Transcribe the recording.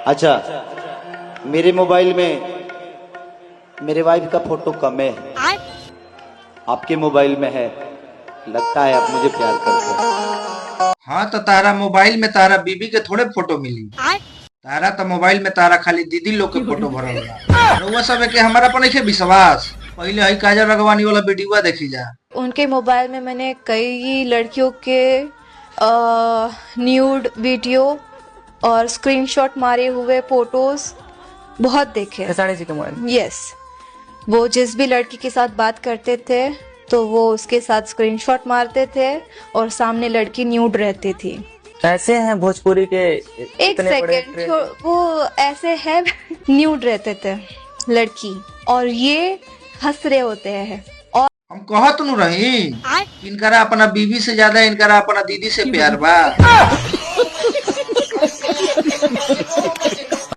अच्छा, मेरे मोबाइल में मेरे वाइफ का फोटो कम है, आपके मोबाइल में है, लगता है आप मुझे प्यार करते हैं। हाँ तो तारा मोबाइल में तारा बीबी के थोड़े फोटो मिली। तारा तो मोबाइल में तारा खाली दीदी लोग के फोटो भरल बा। रउआ सब के हमारा पर नइखे विश्वास। पहले हई काजल रगवानी वाला वीडियो देखी जा। उनके मोबाइल में मैंने कई लड़कियों के न्यूड वीडियो और स्क्रीनशॉट मारे हुए फोटोज बहुत देखे। यस, वो जिस भी लड़की के साथ बात करते थे तो वो उसके साथ स्क्रीनशॉट मारते थे और सामने लड़की न्यूड रहती थी। ऐसे हैं भोजपुरी के एक सेकेंड, वो ऐसे है न्यूड रहते थे लड़की और ये हंस रहे होते हैं। और हम कहत नु रही इनकरा अपना बीबी से ज्यादा इनकरा अपना दीदी से प्यार बा।